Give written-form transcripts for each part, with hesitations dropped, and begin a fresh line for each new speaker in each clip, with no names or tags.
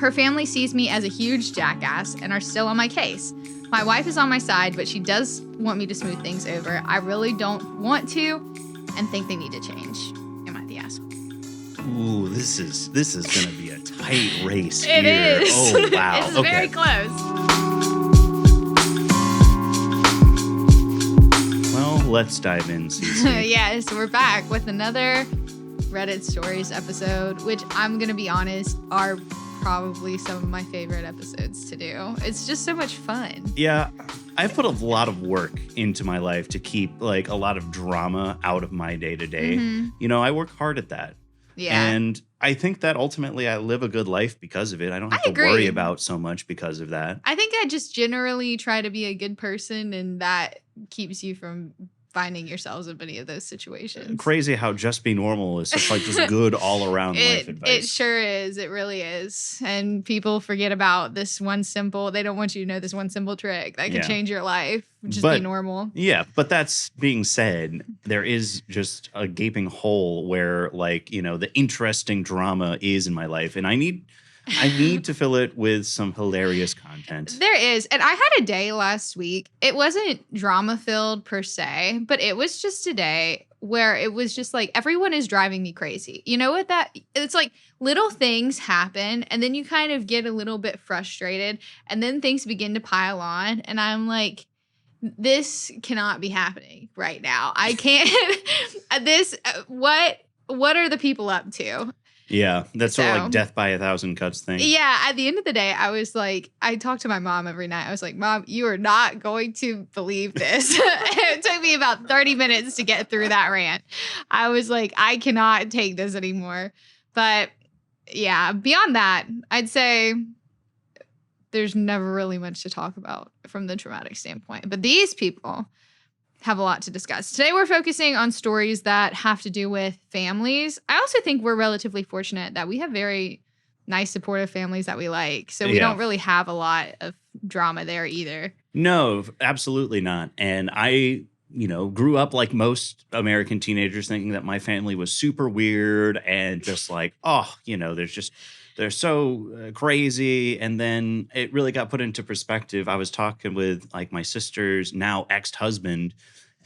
Her family sees me as a huge jackass and are still on my case. My wife is on my side, but she does want me to smooth things over. I really don't want to and think they need to change. Am I the asshole?
Ooh, this is going to be a tight race
It
here.
is.
Oh, wow.
It's
Okay.
very close.
Well, let's dive in, Cee Cee.
Yes, we're back with another Reddit Stories episode, which I'm going to be honest, are probably some of my favorite episodes to do. It's just so much fun.
Yeah, I've put a lot of work into my life to keep like a lot of drama out of my day-to-day.
Mm-hmm.
You know, I work hard at that.
Yeah.
And I think that ultimately I live a good life because of it. I don't have to worry about so much because of that.
I think I just generally try to be a good person, and that keeps you from finding yourselves in many of those situations.
Crazy how just be normal is such like just good all around life advice.
It sure is. It really is. And people forget about this one simple, they don't want you to know this one simple trick that can change your life. Just be normal.
Yeah, but that's being said, there is just a gaping hole where like, you know, the interesting drama is in my life, and I need to fill it with some hilarious content.
There is. And I had a day last week. It wasn't drama filled per se, but it was just a day where it was just like everyone is driving me crazy. You know what it's like little things happen and then you kind of get a little bit frustrated and then things begin to pile on. And I'm like, this cannot be happening right now. I can't. What are the people up to?
Yeah, that's sort of like death by a thousand cuts thing.
Yeah, at the end of the day, I was like, I talked to my mom every night. I was like, Mom, you are not going to believe this. It took me about 30 minutes to get through that rant. I was like, I cannot take this anymore. But yeah, beyond that, I'd say there's never really much to talk about from the traumatic standpoint. But these people have a lot to discuss. Today, we're focusing on stories that have to do with families. I also think we're relatively fortunate that we have very nice, supportive families that we like. So we don't really have a lot of drama there either. No,
absolutely not. And I, grew up like most American teenagers thinking that my family was super weird and just like, they're so crazy. And then it really got put into perspective. I was talking with like my sister's now ex-husband,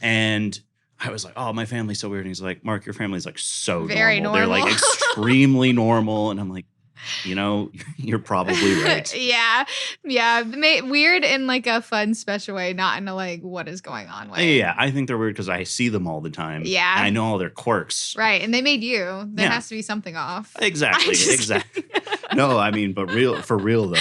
and I was like, oh, my family's so weird. And he's like, Mark, your family's like so
very normal.
They're like extremely normal. And I'm like, you're probably right.
Yeah. Weird in like a fun, special way, not in a like, what is going on way.
Yeah, I think they're weird because I see them all the time.
Yeah.
And I know all their quirks.
Right. And they made you. There has to be something off.
Exactly. No, I mean, but for real.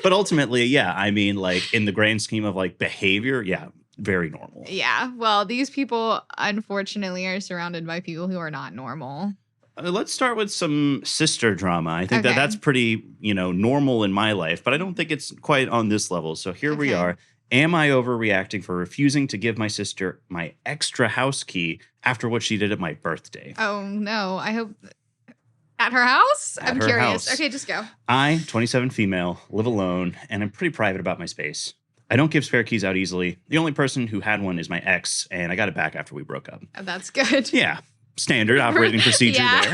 But ultimately, yeah, I mean, like in the grand scheme of like behavior, yeah, very normal.
Yeah. Well, these people, unfortunately, are surrounded by people who are not normal.
Let's start with some sister drama. I think that's pretty, normal in my life, but I don't think it's quite on this level. So here we are. Am I overreacting for refusing to give my sister my extra house key after what she did at my birthday?
Oh, no. I hope... At her house? I'm curious. House. Okay, just go.
I, 27 female, live alone, and I'm pretty private about my space. I don't give spare keys out easily. The only person who had one is my ex, and I got it back after we broke up.
Oh, that's good.
Yeah. Standard operating procedure there.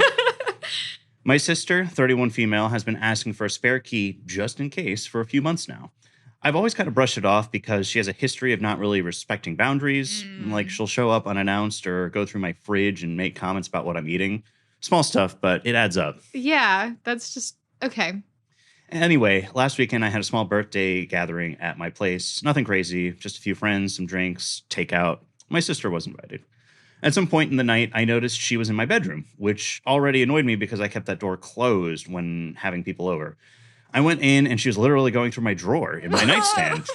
My sister, 31 female, has been asking for a spare key just in case for a few months now. I've always kind of brushed it off because she has a history of not really respecting boundaries. Like she'll show up unannounced or go through my fridge and make comments about what I'm eating. Small stuff, but it adds up.
Yeah, that's just okay.
Anyway, last weekend I had a small birthday gathering at my place. Nothing crazy, just a few friends, some drinks, takeout. My sister was invited. At some point in the night, I noticed she was in my bedroom, which already annoyed me because I kept that door closed when having people over. I went in and she was literally going through my drawer in my nightstand.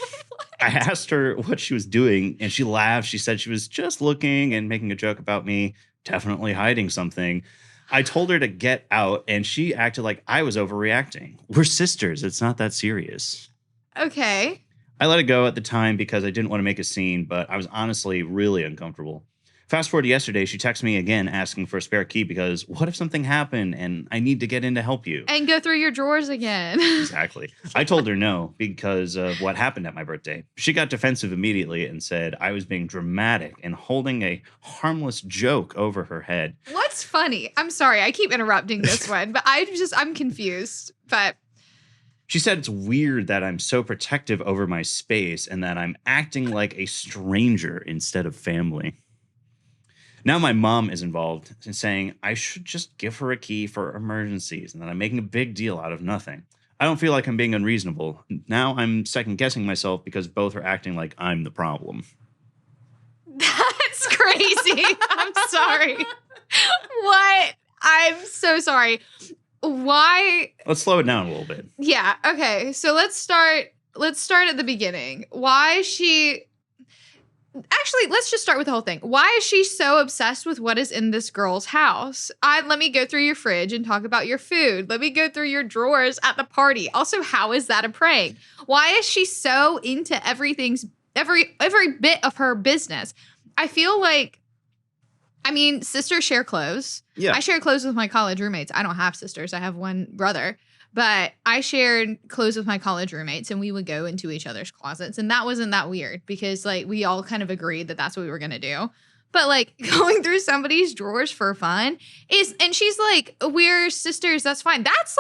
I asked her what she was doing and she laughed. She said she was just looking and making a joke about me, definitely hiding something. I told her to get out, and she acted like I was overreacting. We're sisters. It's not that serious.
Okay.
I let it go at the time because I didn't want to make a scene, but I was honestly really uncomfortable. Fast forward to yesterday, she texted me again asking for a spare key because what if something happened and I need to get in to help you?
And go through your drawers again.
Exactly. I told her no because of what happened at my birthday. She got defensive immediately and said I was being dramatic and holding a harmless joke over her head.
What's funny? I'm sorry, I keep interrupting this one, but I'm confused. But
She said it's weird that I'm so protective over my space and that I'm acting like a stranger instead of family. Now my mom is involved in saying I should just give her a key for emergencies and that I'm making a big deal out of nothing. I don't feel like I'm being unreasonable. Now I'm second guessing myself because both are acting like I'm the problem.
That's crazy. I'm sorry. What? I'm so sorry. Why?
Let's slow it down a little bit.
Yeah. Okay. So let's start at the beginning. Why is she Actually, let's just start with the whole thing. Why is she so obsessed with what is in this girl's house? Let me go through your fridge and talk about your food. Let me go through your drawers at the party. Also, how is that a prank? Why is she so into every bit of her business? I feel like, sisters share clothes.
Yeah.
I share clothes with my college roommates. I don't have sisters. I have one brother. But I shared clothes with my college roommates and we would go into each other's closets. And that wasn't that weird because we all kind of agreed that that's what we were going to do. But going through somebody's drawers for fun and she's like, we're sisters. That's fine. That's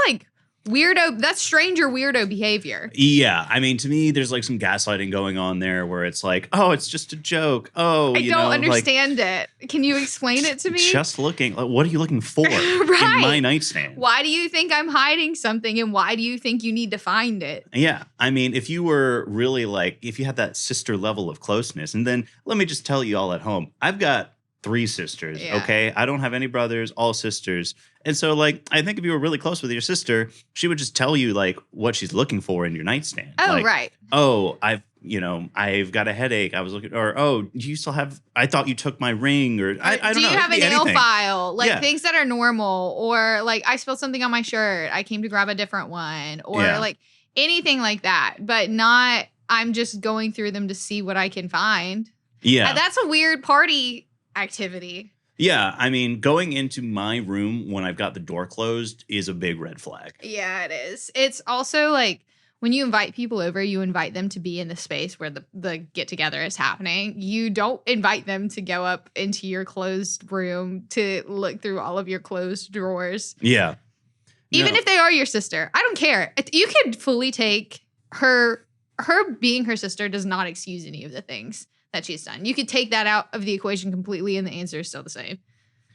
weirdo. That's stranger weirdo behavior.
Yeah. To me, there's some gaslighting going on there where it's oh, it's just a joke. Oh,
I don't understand it. Can you explain it to me?
Just looking. What are you looking for
right.
in my nightstand?
Why do you think I'm hiding something and why do you think you need to find it?
Yeah. If you were really if you had that sister level of closeness, and then let me just tell you all at home, I've got 3 sisters,
yeah.
Okay? I don't have any brothers, all sisters. And so, I think if you were really close with your sister, she would just tell you, what she's looking for in your nightstand.
Oh, right.
Oh, I've got a headache. I was looking, or, oh, do you still have, I thought you took my ring, or I don't know.
Do you have a nail file?
Yeah.
Things that are normal, or I spilled something on my shirt. I came to grab a different one, or anything like that, but not, I'm just going through them to see what I can find.
Yeah.
That's a weird party activity.
Yeah, going into my room when I've got the door closed is a big red flag.
Yeah, it is. It's also when you invite people over, you invite them to be in the space where the get together is happening. You don't invite them to go up into your closed room to look through all of your closed drawers.
Yeah.
Even if they are your sister. I don't care. You could fully take her being her sister does not excuse any of the things that she's done. You could take that out of the equation completely and the answer is still the same.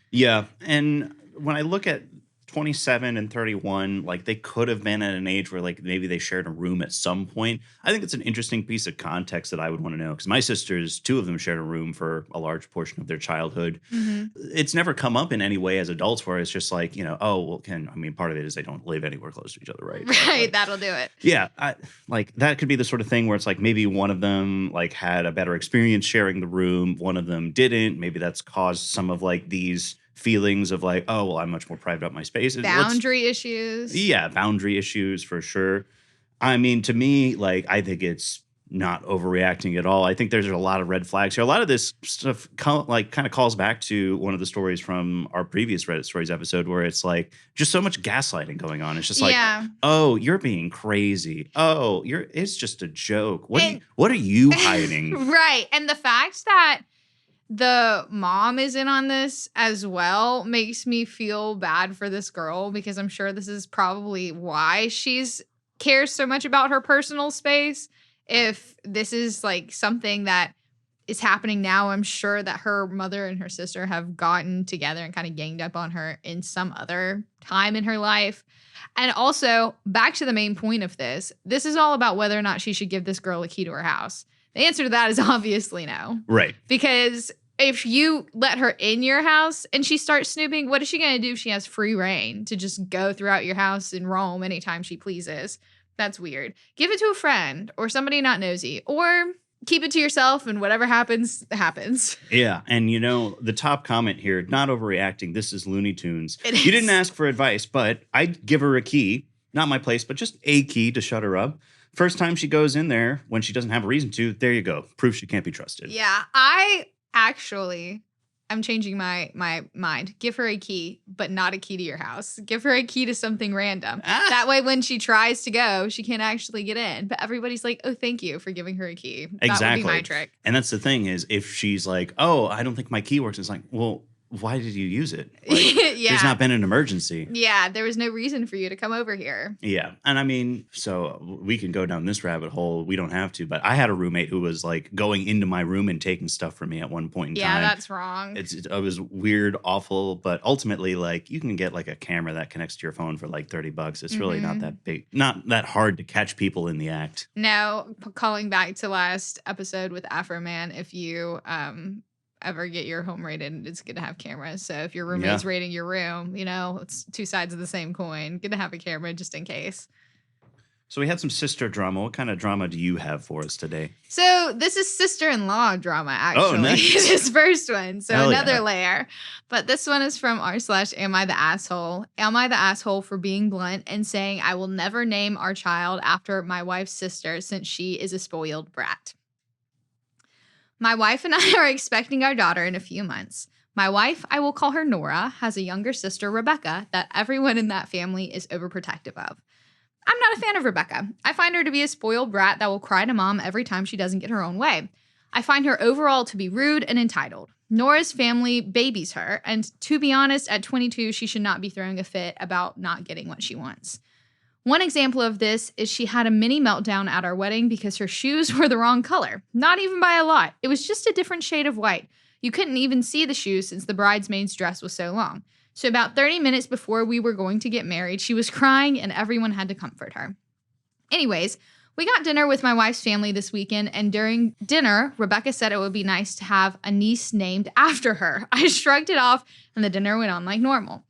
Yeah. And when I look at 27 and 31, they could have been at an age where maybe they shared a room at some point. I think it's an interesting piece of context that I would want to know because my sisters, 2 of them shared a room for a large portion of their childhood. Mm-hmm. It's never come up in any way as adults where it's just part of it is they don't live anywhere close to each other, right?
Right, that'll do it.
Yeah, that could be the sort of thing where it's maybe one of them had a better experience sharing the room, one of them didn't. Maybe that's caused some of these feelings of oh, well, I'm much more private about my space.
Boundary issues.
Yeah, boundary issues for sure. To me, I think it's not overreacting at all. I think there's a lot of red flags here. A lot of this stuff kind of calls back to one of the stories from our previous Reddit Stories episode where it's just so much gaslighting going on. It's just oh, you're being crazy. Oh, it's just a joke. What are you hiding?
Right. And the fact that the mom is in on this as well makes me feel bad for this girl because I'm sure this is probably why she's cares so much about her personal space. If this is something that is happening now, I'm sure that her mother and her sister have gotten together and kind of ganged up on her in some other time in her life. And also, back to the main point of this is all about whether or not she should give this girl a key to her house. The answer to that is obviously no.
Right.
Because if you let her in your house and she starts snooping, what is she going to do if she has free reign to just go throughout your house and roam anytime she pleases? That's weird. Give it to a friend or somebody not nosy, or keep it to yourself and whatever happens, happens.
Yeah. And the top comment here, not overreacting. This is Looney Tunes.
You
didn't ask for advice, but I'd give her a key, not my place, but just a key to shut her up. First time she goes in there when she doesn't have a reason to, there you go. Proof she can't be trusted.
Yeah. I'm changing my mind. Give her a key, but not a key to your house. Give her a key to something random. That way, when she tries to go, she can't actually get in. But everybody's like, oh, thank you for giving her a key.
Exactly.
That would be my trick.
And that's the thing is if she's oh, I don't think my key works. It's well, why did you use it?
Yeah.
There's not been an emergency.
Yeah, there was no reason for you to come over here.
Yeah. And I mean, so we can go down this rabbit hole. We don't have to, but I had a roommate who was like going into my room and taking stuff from me at one point in time.
Yeah, that's wrong.
It was weird, awful, but ultimately, like, you can get like a camera that connects to your phone for like $30. It's really not that big, not that hard to catch people in the act.
Now, calling back to last episode with Afro Man, if you ever get your home raided, it's good to have cameras. So if your roommate's raiding your room, you know, it's two sides of the same coin. Good to have a camera just in case.
So we had some sister drama. What kind of drama do you have for us today?
So this is sister-in-law drama, actually.
Oh, nice.
This first one. So
Hell
another
yeah.
layer. But this one is from r/Am I the Asshole? Am I the asshole for being blunt and saying I will never name our child after my wife's sister since she is a spoiled brat? My wife and I are expecting our daughter in a few months. My wife, I will call her Nora, has a younger sister, Rebecca, that everyone in that family is overprotective of. I'm not a fan of Rebecca. I find her to be a spoiled brat that will cry to mom every time she doesn't get her own way. I find her overall to be rude and entitled. Nora's family babies her, and to be honest, at 22, she should not be throwing a fit about not getting what she wants. One example of this is she had a mini meltdown at our wedding because her shoes were the wrong color. Not even by a lot. It was just a different shade of white. You couldn't even see the shoes since the bridesmaid's dress was so long. So about 30 minutes before we were going to get married, she was crying and everyone had to comfort her. Anyways, we got dinner with my wife's family this weekend, and during dinner, Rebecca said it would be nice to have a niece named after her. I shrugged it off and the dinner went on like normal.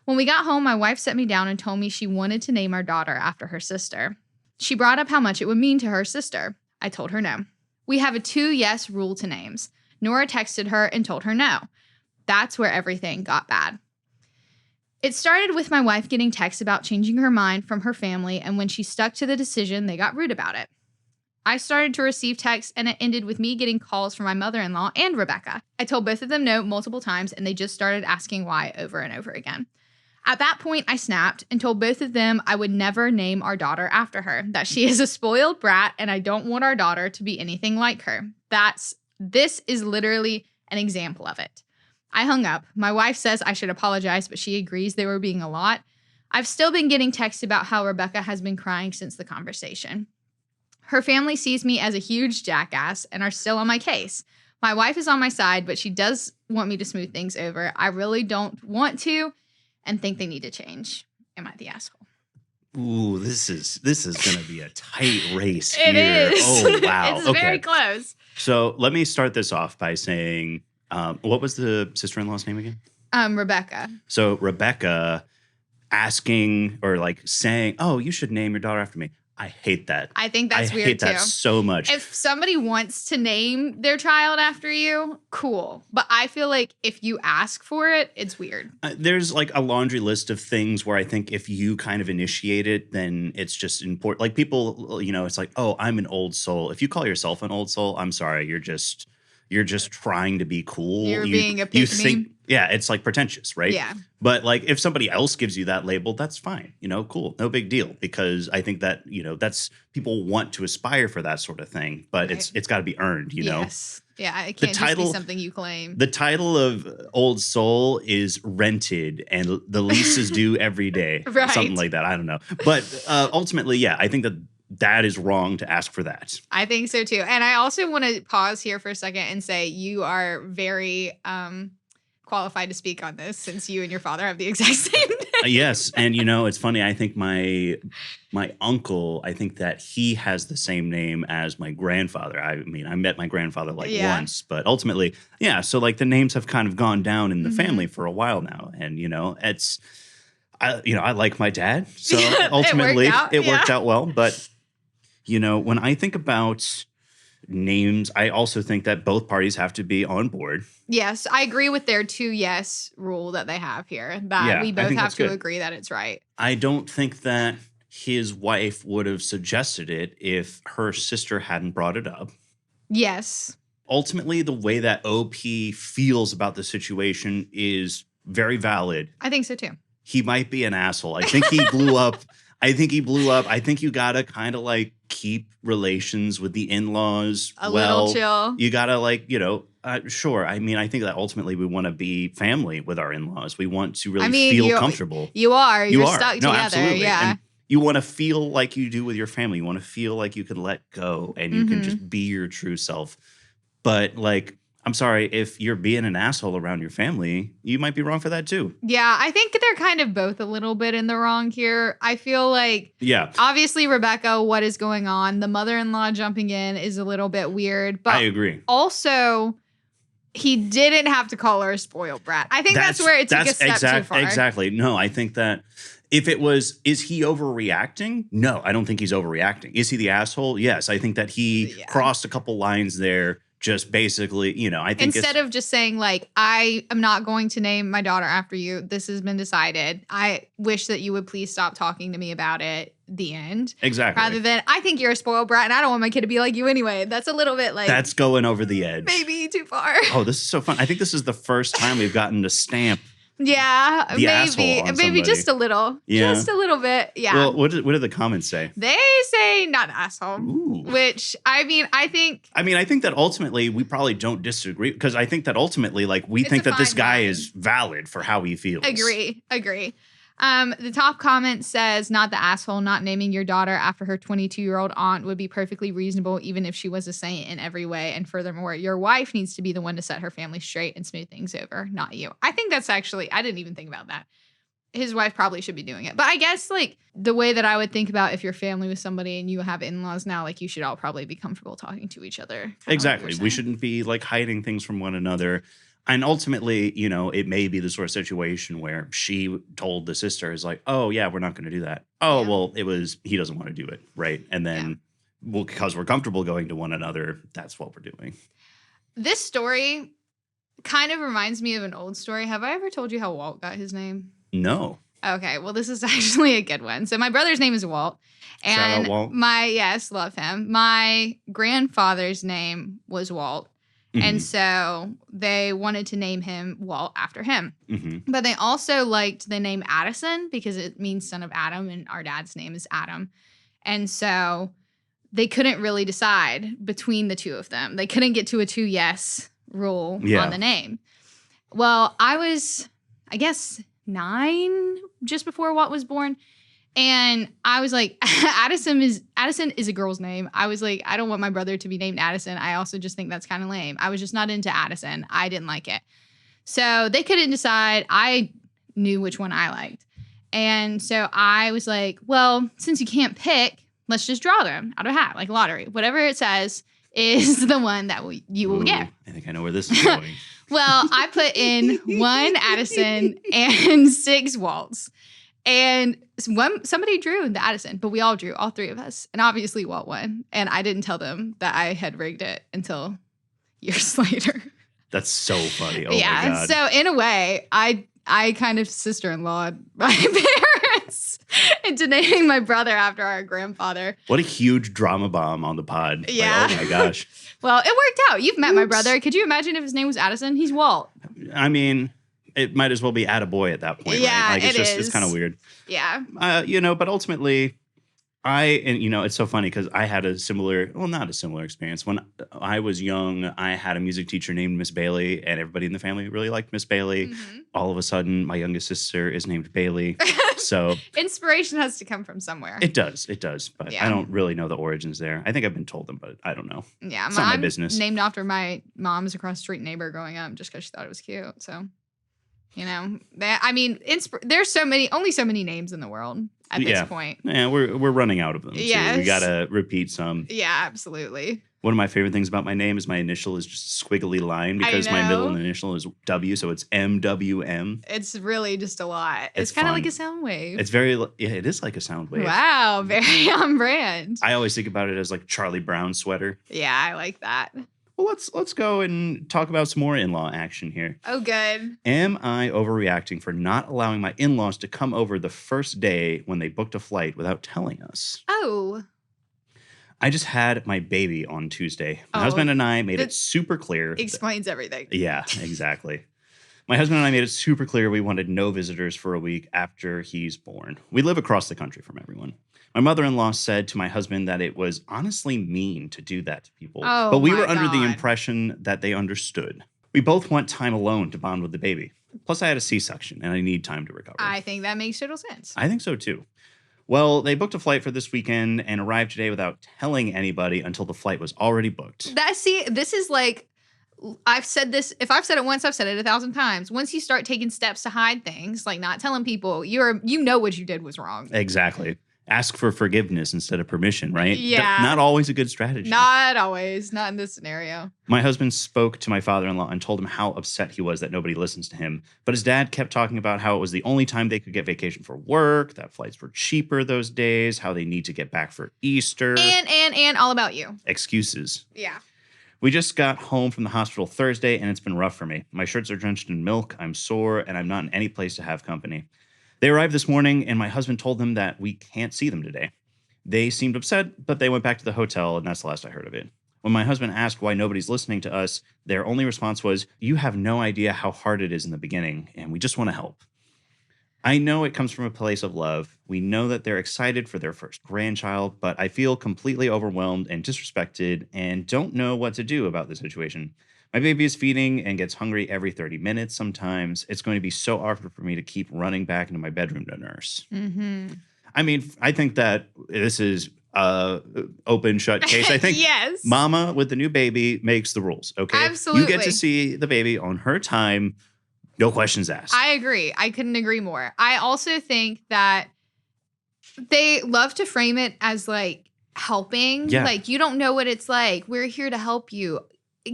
When we got home, my wife set me down and told me she wanted to name our daughter after her sister. She brought up how much it would mean to her sister. I told her no. We have a 2-yes rule to names. Nora texted her and told her no. That's where everything got bad. It started with my wife getting texts about changing her mind from her family, and when she stuck to the decision, they got rude about it. I started to receive texts, and it ended with me getting calls from my mother-in-law and Rebecca. I told both of them no multiple times, and they just started asking why over and over again. At that point, I snapped and told both of them I would never name our daughter after her, that she is a spoiled brat, and I don't want our daughter to be anything like her. This is literally an example of it. I hung up. My wife says I should apologize, but she agrees they were being a lot. I've still been getting texts about how Rebecca has been crying since the conversation. Her family sees me as a huge jackass and are still on my case. My wife is on my side, but she does want me to smooth things over. I really don't want to and think they need to change. Am I the asshole?
Ooh, this is going to be a tight race
It
here.
is.
Oh, wow.
It's very close.
So let me start this off by saying, what was the sister-in-law's name again?
Rebecca.
So Rebecca asking or like saying, oh, you should name your daughter after me. I hate that.
I think that's weird,
I hate that so much.
If somebody wants to name their child after you, cool. But I feel like if you ask for it, it's weird.
There's like a laundry list of things where I think if you kind of initiate it, then it's just important. Like people, you know, it's like, oh, I'm an old soul. If you call yourself an old soul, I'm sorry, you're just trying to be cool.
You're being a pick-me.
Yeah, it's like pretentious, right?
Yeah.
But like if somebody else gives you that label, that's fine. You know, cool. No big deal. Because I think that, you know, that's people want to aspire for that sort of thing, but
Right.
it's got to be earned, you know?
Yes. Yeah, it can't just be something you claim.
The title of Old Soul is rented and the lease is due every day.
Right.
Something like that. I don't know. But ultimately, yeah, I think that is wrong to ask for that.
I think so too. And I also want to pause here for a second and say you are very qualified to speak on this since you and your father have the exact same name.
Yes. And, you know, it's funny. I think my uncle, I think that he has the same name as my grandfather. I mean, I met my grandfather once, but ultimately, yeah. So like the names have kind of gone down in the family for a while now. And, you know, I like my dad. So ultimately it worked out well. But, you know, when I think about names, I also think that both parties have to be on board.
Yes, I agree with their 2-yes rule that they have here. That we both have to agree that it's right.
I don't think that his wife would have suggested it if her sister hadn't brought it up.
Yes.
Ultimately, the way that OP feels about the situation is very valid.
I think so too.
He might be an asshole. I think he blew up. I think he blew up. I think you gotta kind of like keep relations with the in-laws.
A little chill.
You gotta like, sure. I mean, I think that ultimately we want to be family with our in-laws. We want to really feel comfortable.
You are. You're
are.
stuck
No,
together.
absolutely.
Yeah.
And you want to feel like you do with your family. You want to feel like you can let go and you can just be your true self. But like, I'm sorry, if you're being an asshole around your family, you might be wrong for that too.
Yeah, I think they're kind of both a little bit in the wrong here. I feel like, obviously, Rebecca, what is going on? The mother-in-law jumping in is a little bit weird. But
I agree.
Also, he didn't have to call her a spoiled brat. I think that's where it took a step too far.
Exactly. No, I think that if it was, is he overreacting? No, I don't think he's overreacting. Is he the asshole? Yes, I think that he crossed a couple lines there. Just basically, I think
instead of just saying like, I am not going to name my daughter after you. This has been decided. I wish that you would please stop talking to me about it. The end.
Exactly.
Rather than, I think you're a spoiled brat and I don't want my kid to be like you anyway. That's a little bit like.
That's going over the edge.
Maybe too far.
Oh, this is so fun. I think this is the first time we've gotten to stamp.
Yeah, maybe just a little.
Yeah.
Just a little bit. Yeah.
Well, what did the comments say?
They say not an asshole.
Ooh.
Which I think
that ultimately we probably don't disagree because I think that ultimately like we think that this guy is valid for how he feels.
Agree. The top comment says, not the asshole, not naming your daughter after her 22-year-old aunt would be perfectly reasonable, even if she was a saint in every way. And furthermore, your wife needs to be the one to set her family straight and smooth things over, not you. I think that's actually, I didn't even think about that. His wife probably should be doing it. But I guess like the way that I would think about if you're family with somebody and you have in-laws now, like you should all probably be comfortable talking to each other.
Exactly. We shouldn't be like hiding things from one another. And ultimately, it may be the sort of situation where she told the sister is like, oh, yeah, we're not going to do that. Oh, well, he doesn't want to do it. Right. And then, well, because we're comfortable going to one another, that's what we're doing.
This story kind of reminds me of an old story. Have I ever told you how Walt got his name?
No.
Okay. Well, this is actually a good one. So my brother's name is Walt. And
shout out Walt.
Yes, love him. My grandfather's name was Walt. Mm-hmm. And so they wanted to name him Walt after him. Mm-hmm. But they also liked the name Addison because it means son of Adam, and our dad's name is Adam. And so they couldn't really decide between the two of them. They couldn't get to a 2 yes rule on the name. Well, I was, I guess, 9 just before Walt was born. And I was like, Addison is a girl's name. I was like, I don't want my brother to be named Addison. I also just think that's kind of lame. I was just not into Addison. I didn't like it. So they couldn't decide. I knew which one I liked. And so I was like, well, since you can't pick, let's just draw them out of a hat, like lottery. Whatever it says is the one that you will get.
I think I know where this is going.
Well, I put in 1 Addison and 6 Walts. And somebody drew the Addison, but we all drew, all 3 of us. And obviously Walt won. And I didn't tell them that I had rigged it until years later.
That's so funny. Oh my God.
So in a way, I kind of sister-in-lawed my parents into naming my brother after our grandfather.
What a huge drama bomb on the pod.
Yeah.
Like, oh my gosh.
Well, it worked out. You've met my brother. Could you imagine if his name was Addison? He's Walt.
I mean, it might as well be attaboy at that point,
yeah,
right? Like it's kind of weird.
Yeah.
But ultimately it's so funny because I had not a similar experience. When I was young, I had a music teacher named Miss Bailey, and everybody in the family really liked Miss Bailey. Mm-hmm. All of a sudden, my youngest sister is named Bailey. So
inspiration has to come from somewhere.
It does. But I don't really know the origins there. I think I've been told them, but I don't know. Yeah, it's not my business.
Named after my mom's across the street neighbor growing up, just because she thought it was cute. So, there's only so many names in the world at this point.
Yeah, we're running out of them. Yes. So we gotta repeat some.
Yeah, absolutely.
One of my favorite things about my name is my initial is just a squiggly line because my middle initial is W, so it's MWM.
It's really just a lot. It's kind of like a sound wave.
It's it is like a sound wave.
Wow, very on brand.
I always think about it as like Charlie Brown sweater.
Yeah, I like that.
Well, let's go and talk about some more in-law action here.
Oh, good.
Am I overreacting for not allowing my in-laws to come over the first day when they booked a flight without telling us?
Oh.
I just had my baby on Tuesday. My husband and I made it super clear.
Explains everything.
Yeah, exactly. My husband and I made it super clear we wanted no visitors for a week after he's born. We live across the country from everyone. My mother-in-law said to my husband that it was honestly mean to do that to people,
Oh,
but we
my
were under the
God.
impression that they understood. We both want time alone to bond with the baby. Plus, I had a C-section and I need time to recover.
I think that makes total sense.
I think so too. Well, they booked a flight for this weekend and arrived today without telling anybody until the flight was already booked.
This is like, I've said this. If I've said it once, I've said it 1,000 times. Once you start taking steps to hide things, like not telling people, you know what you did was wrong.
Exactly. Ask for forgiveness instead of permission, right?
Yeah.
Not always a good strategy.
Not always. Not in this scenario.
My husband spoke to my father-in-law and told him how upset he was that nobody listens to him. But his dad kept talking about how it was the only time they could get vacation for work, that flights were cheaper those days, how they need to get back for Easter.
And all about you.
Excuses.
Yeah.
We just got home from the hospital Thursday, and it's been rough for me. My shirts are drenched in milk, I'm sore, and I'm not in any place to have company. They arrived this morning, and my husband told them that we can't see them today. They seemed upset, but they went back to the hotel, and that's the last I heard of it. When my husband asked why nobody's listening to us, their only response was, "You have no idea how hard it is in the beginning, and we just want to help." I know it comes from a place of love. We know that they're excited for their first grandchild, but I feel completely overwhelmed and disrespected and don't know what to do about the situation. My baby is feeding and gets hungry every 30 minutes sometimes. It's going to be so awkward for me to keep running back into my bedroom to nurse.
Mm-hmm.
I mean, I think that this is open shut case. I think
yes.
Mama with the new baby makes the rules. Okay.
Absolutely.
You get to see the baby on her time. No questions asked.
I agree. I couldn't agree more. I also think that they love to frame it as like helping.
Yeah.
Like, you don't know what it's like. We're here to help you.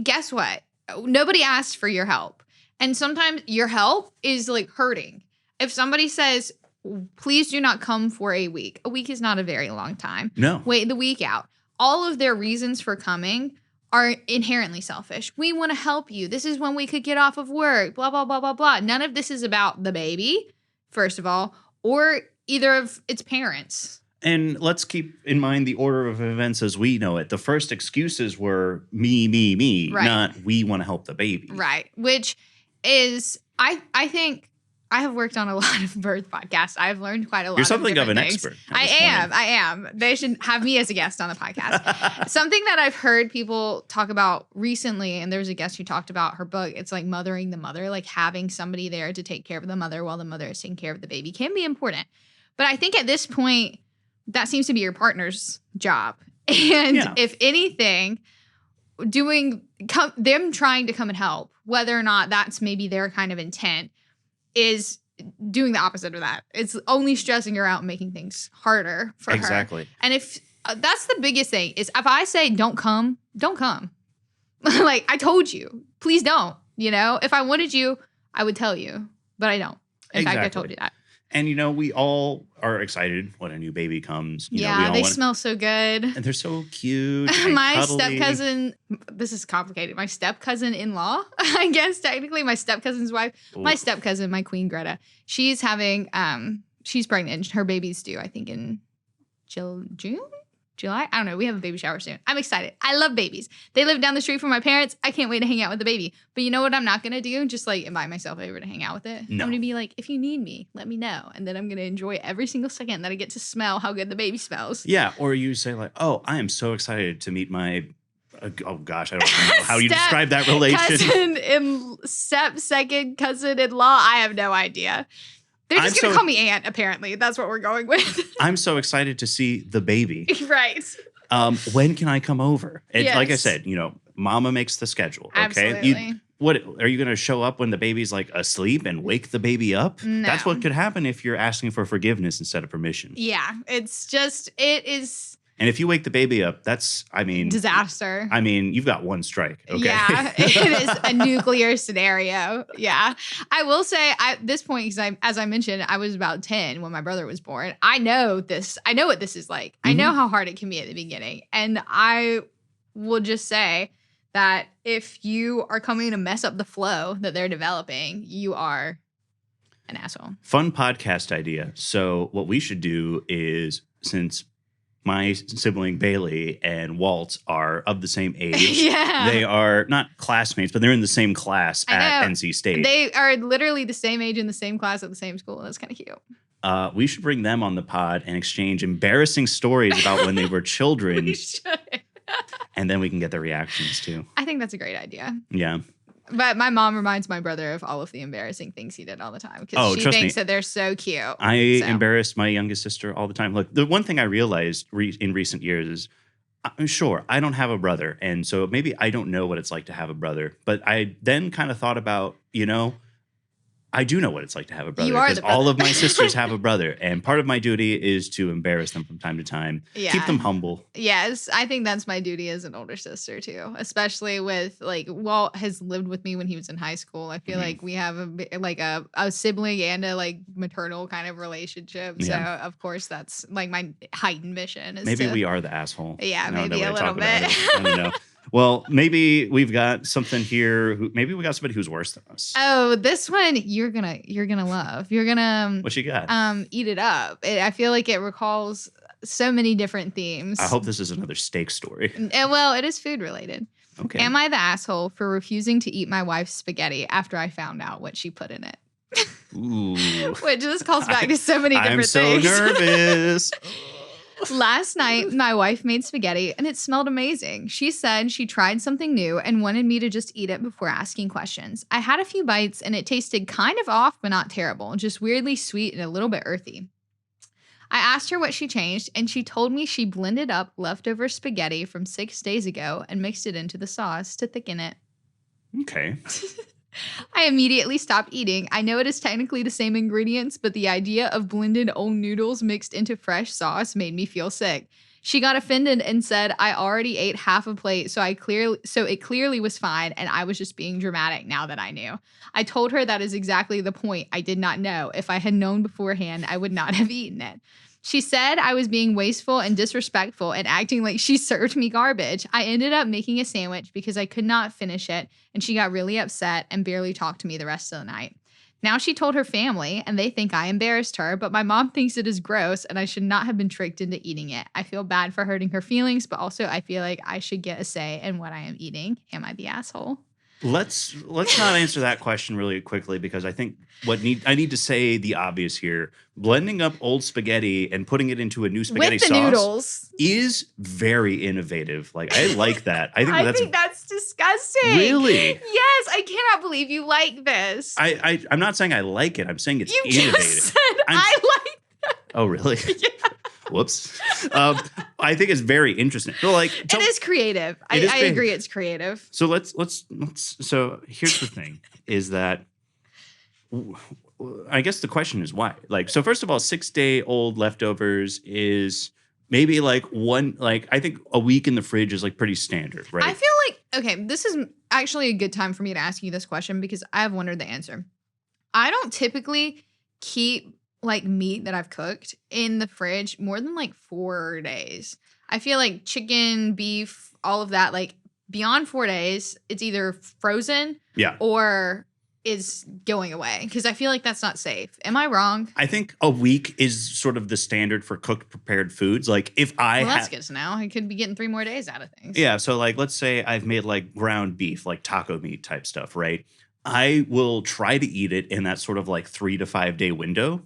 Guess what? Nobody asked for your help. And sometimes your help is like hurting. If somebody says, please do not come for a week is not a very long time.
No.
Wait the week out. All of their reasons for coming are inherently selfish. We want to help you. This is when we could get off of work, blah, blah, blah, blah, blah. None of this is about the baby, first of all, or either of its parents.
And let's keep in mind the order of events as we know it. The first excuses were me,
right.
Not we want to help the baby.
Right. Which is, I think, I have worked on a lot of birth podcasts. I've learned quite a lot.
You're something
of
an
things.
expert.
I am. They should have me as a guest on the podcast. Something that I've heard people talk about recently, and there's a guest who talked about her book. It's like mothering the mother, like having somebody there to take care of the mother while the mother is taking care of the baby can be important. But I think at this point, that seems to be your partner's job. And if anything, them trying to come and help, whether or not that's maybe their kind of intent, is doing the opposite of that. It's only stressing her out and making things harder for her.
Exactly.
And if that's the biggest thing is if I say don't come, don't come. Like, I told you, please don't. You know, if I wanted you, I would tell you, but I don't. In fact, I told you that.
And, you know, we all are excited when a new baby comes. You know, we all
they smell so good.
And they're so cute. And
my
cuddly.
step-cousin, this is complicated. My step-cousin-in-law, I guess, technically, my step-cousin's wife,
Ooh.
my step-cousin, my queen Greta, she's having, she's pregnant. Her baby's due, I think, in June? July? I don't know. We have a baby shower soon. I'm excited. I love babies. They live down the street from my parents. I can't wait to hang out with the baby. But you know what I'm not going to do? Just like invite myself over to hang out with it.
No.
I'm going to be like, if you need me, let me know. And then I'm going to enjoy every single second that I get to smell how good the baby smells.
Yeah. Or you say like, oh, I am so excited to meet my, oh gosh, I don't know how you describe that relation.
Second cousin-in-law. I have no idea. They're just going to call me aunt, apparently. That's what we're going with.
I'm so excited to see the baby.
Right.
When can I come over? And
yes.
Like I said, you know, Mama makes the schedule. Okay.
Absolutely.
What are you going to show up when the baby's like asleep and wake the baby up?
No.
That's what could happen if you're asking for forgiveness instead of permission.
Yeah. It is.
And if you wake the baby up, that's,
disaster.
I mean, you've got one strike. Okay.
Yeah, it is a nuclear scenario. Yeah. I will say at this point, because as I mentioned, I was about 10 when my brother was born. I know this. I know what this is like. I know how hard it can be at the beginning. And I will just say that if you are coming to mess up the flow that they're developing, you are an asshole.
Fun podcast idea. So what we should do is, since my sibling Bailey and Walt are of the same age.
Yeah.
They are not classmates, but they're in the same class at NC State.
They are literally the same age in the same class at the same school. That's kind of cute.
We should bring them on the pod and exchange embarrassing stories about when they were children.
We should.
And then we can get their reactions too.
I think that's a great idea.
Yeah.
But my mom reminds my brother of all of the embarrassing things he did all the time because she thinks that they're so cute.
I embarrass my youngest sister all the time. Look, the one thing I realized in recent years is, sure, I don't have a brother. And so maybe I don't know what it's like to have a brother. But I then kind of thought about, I do know what it's like to have a brother because all of my sisters have a brother. And part of my duty is to embarrass them from time to time. Yeah. Keep them humble.
Yes. I think that's my duty as an older sister too, especially with Walt has lived with me when he was in high school. I feel like we have a sibling and a maternal kind of relationship. Yeah. So of course that's my heightened mission. Is
maybe we are the asshole.
Yeah, maybe a little bit.
I don't know. Well, maybe we've got something here. Maybe we got somebody who's worse than us.
Oh, this one you're gonna love. You're gonna
what you got?
Eat it up. I feel like it recalls so many different themes.
I hope this is another steak story.
Well, it is food related.
Okay.
Am I the asshole for refusing to eat my wife's spaghetti after I found out what she put in it?
Ooh.
Which this calls back to so many different things.
I'm so nervous.
Last night, my wife made spaghetti and it smelled amazing. She said she tried something new and wanted me to just eat it before asking questions. I had a few bites and it tasted kind of off, but not terrible, just weirdly sweet and a little bit earthy. I asked her what she changed and she told me she blended up leftover spaghetti from 6 days ago and mixed it into the sauce to thicken it.
Okay.
I immediately stopped eating. I know it is technically the same ingredients, but the idea of blended old noodles mixed into fresh sauce made me feel sick. She got offended and said I already ate half a plate, so it clearly was fine, and I was just being dramatic now that I knew. I told her that is exactly the point. I did not know. If I had known beforehand, I would not have eaten it. She said I was being wasteful and disrespectful and acting like she served me garbage. I ended up making a sandwich because I could not finish it, and she got really upset and barely talked to me the rest of the night. Now she told her family, and they think I embarrassed her, but my mom thinks it is gross, and I should not have been tricked into eating it. I feel bad for hurting her feelings, but also I feel like I should get a say in what I am eating. Am I the asshole?
Let's not answer that question really quickly because I think I need to say the obvious here. Blending up old spaghetti and putting it into a new spaghetti
with the
sauce
noodles
is very innovative. I like that. I think
that's disgusting.
Really?
Yes, I cannot believe you like this.
I'm not saying I like it. I'm saying it's
innovative.
Just
said I like that.
Oh, really?
Yeah.
Whoops. I think it's very interesting. So
it is creative. I agree it's creative.
So let's so here's the thing is that I guess the question is why? So first of all, 6-day-old leftovers is maybe I think a week in the fridge is pretty standard, right?
I feel okay, this is actually a good time for me to ask you this question because I have wondered the answer. I don't typically keep meat that I've cooked in the fridge more than 4 days. I feel like chicken, beef, all of that, beyond 4 days, it's either frozen or is going away because I feel like that's not safe. Am I wrong?
I think a week is sort of the standard for cooked prepared foods.
That's good to know. I could be getting 3 more days out of things.
Yeah. So let's say I've made ground beef, taco meat type stuff, right? I will try to eat it in that sort of 3 to 5 day window.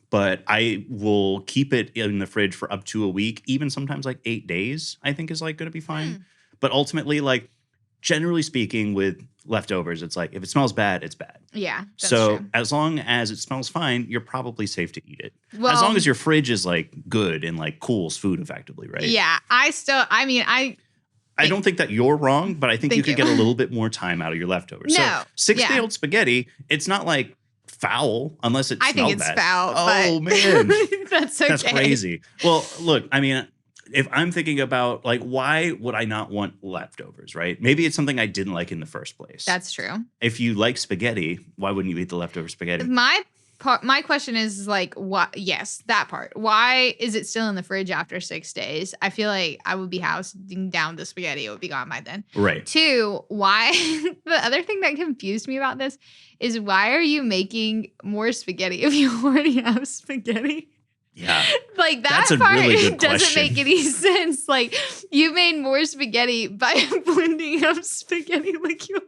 But I will keep it in the fridge for up to a week, even sometimes 8 days, I think is going to be fine. But ultimately, generally speaking with leftovers, it's if it smells bad, it's bad.
Yeah. That's
so
true.
As long as it smells fine, you're probably safe to eat it. Well, as long as your fridge is good and cools food effectively, right?
Yeah.
I don't think that you're wrong, but I think you could get a little bit more time out of your leftovers.
No.
So 6-day-old spaghetti, it's not foul unless it smells bad.
I think it's foul.
Oh, man.
That's okay.
That's crazy. Well, look, if I'm thinking about why would I not want leftovers, right? Maybe it's something I didn't like in the first place.
That's true.
If you like spaghetti, why wouldn't you eat the leftover spaghetti?
My question is what? Yes, that part. Why is it still in the fridge after 6 days? I feel like I would be housing down the spaghetti. It would be gone by then.
Right.
2, why? The other thing that confused me about this is why are you making more spaghetti if you already have spaghetti?
Yeah.
Like that
That's a
part
really good
doesn't
question.
make any sense. Like you made more spaghetti by blending up spaghetti liqueur.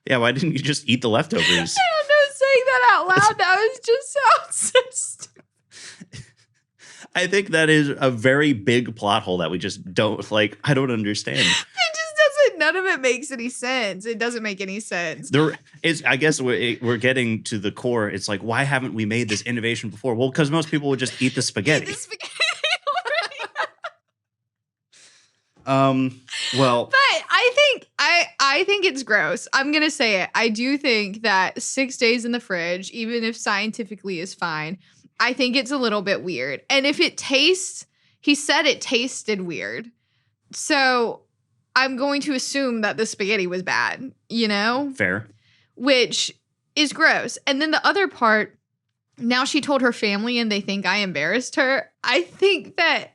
Yeah, why didn't you just eat the leftovers?
I don't know, saying that out loud now is just sounds so stupid.
I think that is a very big plot hole that we just don't like. I don't understand.
It just doesn't. None of it makes any sense. It doesn't make any sense.
There is, I guess we're getting to the core. It's like, why haven't we made this innovation before? Well, because most people would just eat the spaghetti.
Eat the spaghetti
Well,
but I think it's gross. I'm gonna say it. I do think that 6 days in the fridge, even if scientifically is fine, I think it's a little bit weird. And if it tastes, he said it tasted weird. So I'm going to assume that the spaghetti was bad, you know?
fair.
Which is gross. And then the other part, now she told her family and they think I embarrassed her. I think that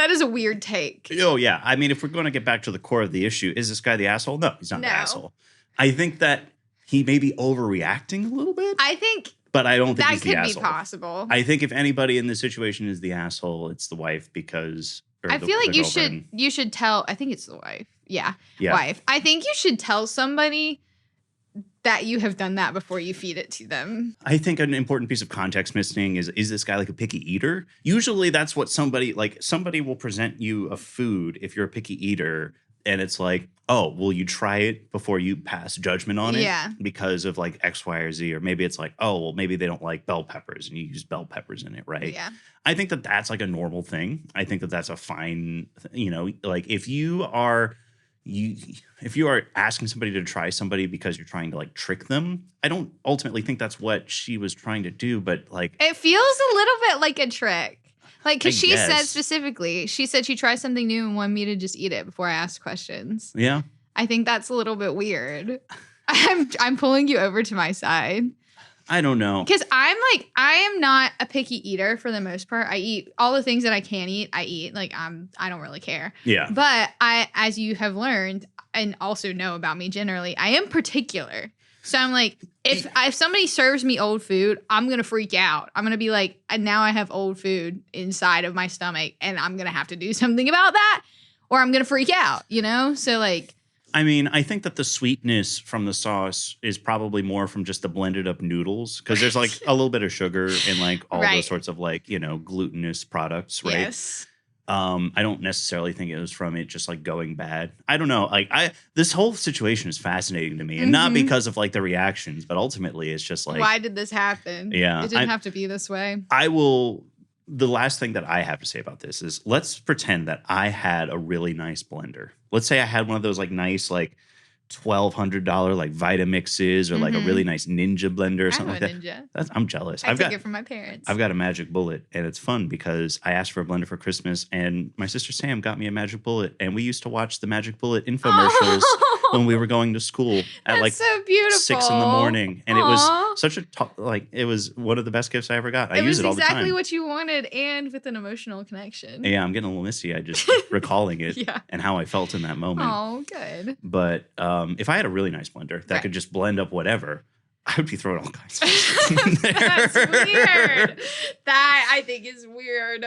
is a weird take.
Oh, yeah. I mean, if we're going to get back to the core of the issue, is this guy the asshole? No, he's not the asshole. I think that he may be overreacting a little bit.
I think
but I don't think
that
he's the
could be
asshole.
possible.
I think if anybody in this situation is the asshole, it's the wife because
I feel like you should tell. I think it's the wife. Yeah, wife. I think you should tell somebody that you have done that before you feed it to them.
I think an important piece of context missing is this guy like a picky eater? Usually that's what somebody will present you a food if you're a picky eater and it's like, oh, will you try it before you pass judgment on it?
Yeah.
Because of like X, Y, or Z. Or maybe it's like, oh, well, maybe they don't like bell peppers and you use bell peppers in it, right?
Yeah.
I think that that's like a normal thing. I think that that's a fine, like if you are asking somebody to try somebody because you're trying to like trick them, I don't ultimately think that's what she was trying to do, but like
it feels a little bit like a trick. Like, because she said
guess.
specifically, she said she tried something new and wanted me to just eat it before I asked questions.
Yeah.
I think that's a little bit weird. I'm pulling you over to my side.
I don't know.
Because I am not a picky eater for the most part. I eat all the things that I can eat. I eat. Like I don't really care.
Yeah.
But as you have learned and also know about me generally, I am particular. So I'm like, if somebody serves me old food, I'm going to freak out. I'm going to be like, now I have old food inside of my stomach and I'm going to have to do something about that or I'm going to freak out, So like.
I mean, I think that the sweetness from the sauce is probably more from just the blended up noodles because there's like a little bit of sugar and like all those sorts of like, glutinous products, right?
Yes.
I don't necessarily think it was from it just like going bad. I don't know. Like this whole situation is fascinating to me and not because of like the reactions, but ultimately it's just like,
why did this happen?
Yeah.
It didn't have to be this way.
The last thing that I have to say about this is let's pretend that I had a really nice blender. Let's say I had one of those like nice, like $1,200 like Vitamixes or like a really nice Ninja blender or something like that.
Ninja.
I'm jealous.
I took it from my parents.
I've got a Magic Bullet and it's fun because I asked for a blender for Christmas and my sister Sam got me a Magic Bullet and we used to watch the Magic Bullet infomercials when we were going to school at like
so beautiful.
6 a.m. and it was such a it was one of the best gifts I ever got. I use it all the time.
Exactly what you wanted and with an emotional connection.
Yeah, I'm getting a little misty. I just recalling it and how I felt in that moment.
Oh, good.
But if I had a really nice blender that could just blend up whatever, I would be throwing all kinds of stuff in there.
That's weird. That I think is weird.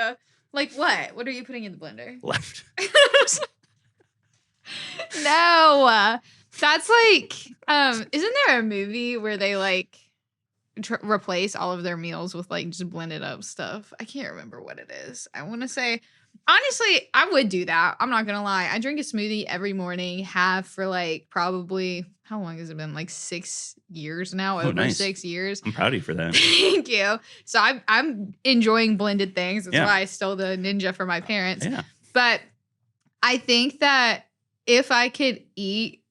Like what? What are you putting in the blender?
Left.
No. That's like, isn't there a movie where they like replace all of their meals with like just blended up stuff? I can't remember what it is. I want to say, honestly, I would do that. I'm not going to lie. I drink a smoothie every morning, have for like probably, how long has it been? Like 6 years now, over
nice.
6 years.
I'm proud of you for that.
Thank you. So I'm enjoying blended things. That's why I stole the Ninja from my parents.
Yeah.
But I think that if I could eat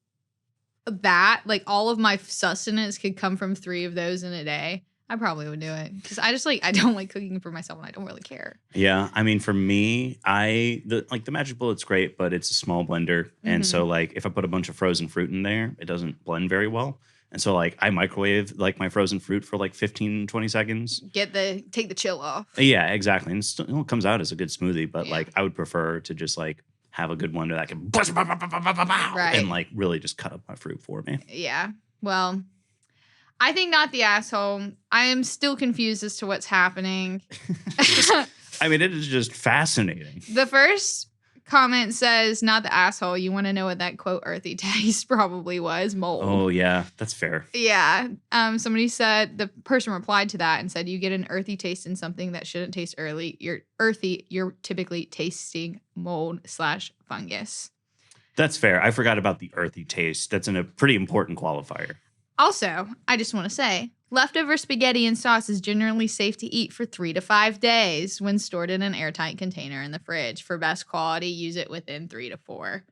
that, like all of my sustenance could come from 3 of those in a day, I probably would do it because I don't like cooking for myself and I don't really care.
Yeah, I mean, for me, the Magic Bullet's great, but it's a small blender, and so like if I put a bunch of frozen fruit in there, it doesn't blend very well. And so like I microwave like my frozen fruit for like 15-20 seconds.
Take the chill off.
Yeah, exactly, and it still comes out as a good smoothie. But like I would prefer to just like have a good blender that can and like really just cut up my fruit for me.
Yeah, well. I think not the asshole. I am still confused as to what's happening.
I mean, it is just fascinating.
The first comment says, not the asshole. You want to know what that quote earthy taste probably was? Mold.
Oh, yeah. That's fair.
Yeah. Somebody said, the person replied to that and said, you get an earthy taste in something that shouldn't taste early. You're earthy. You're typically tasting mold/fungus.
That's fair. I forgot about the earthy taste. That's a pretty important qualifier.
Also, I just want to say, leftover spaghetti and sauce is generally safe to eat for 3 to 5 days when stored in an airtight container in the fridge. For best quality, use it within 3 to 4.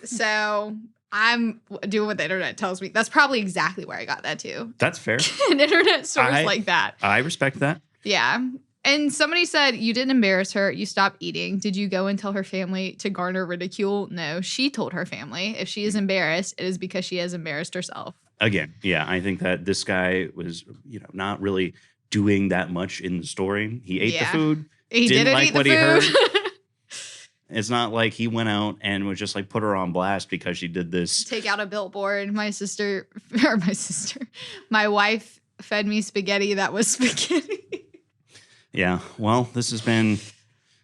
So I'm doing what the internet tells me. That's probably exactly where I got that too.
That's fair.
An internet source like that.
I respect that.
Yeah. And somebody said, you didn't embarrass her. You stopped eating. Did you go and tell her family to garner ridicule? No, she told her family. If she is embarrassed, it is because she has embarrassed herself.
Again, yeah, I think that this guy was, not really doing that much in the story. He ate the food.
He didn't
like
eat
what
the
he heard.
food.
It's not like he went out and was just like put her on blast because she did this.
Take out a billboard. My wife fed me spaghetti that was spaghetti.
Yeah, well, this has been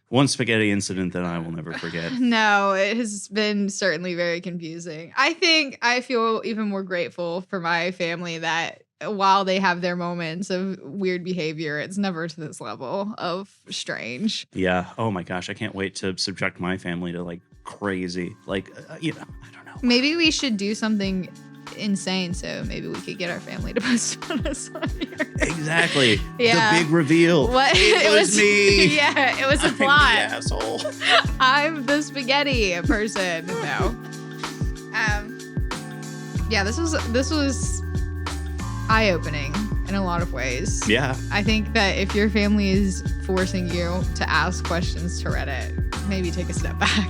one spaghetti incident that I will never forget.
No, it has been certainly very confusing. I think I feel even more grateful for my family that while they have their moments of weird behavior, it's never to this level of strange.
Yeah. Oh my gosh. I can't wait to subject my family to like crazy, I don't know.
Maybe we should do something insane, so maybe we could get our family to post on us on here.
Exactly.
Yeah.
The big reveal.
What?
It was me.
Yeah, it was a
I'm
plot.
the asshole.
I'm the spaghetti person. No. Yeah, this was eye-opening in a lot of ways.
Yeah.
I think that if your family is forcing you to ask questions to Reddit, maybe take a step back.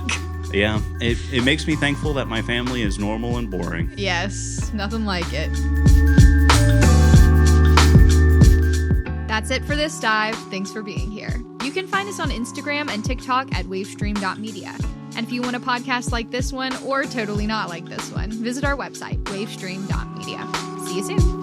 Yeah, it makes me thankful that my family is normal and boring.
Yes, nothing like it. That's it for this dive. Thanks for being here. You can find us on Instagram and TikTok at wavestream.media. And if you want a podcast like this one or totally not like this one, visit our website, wavestream.media. See you soon.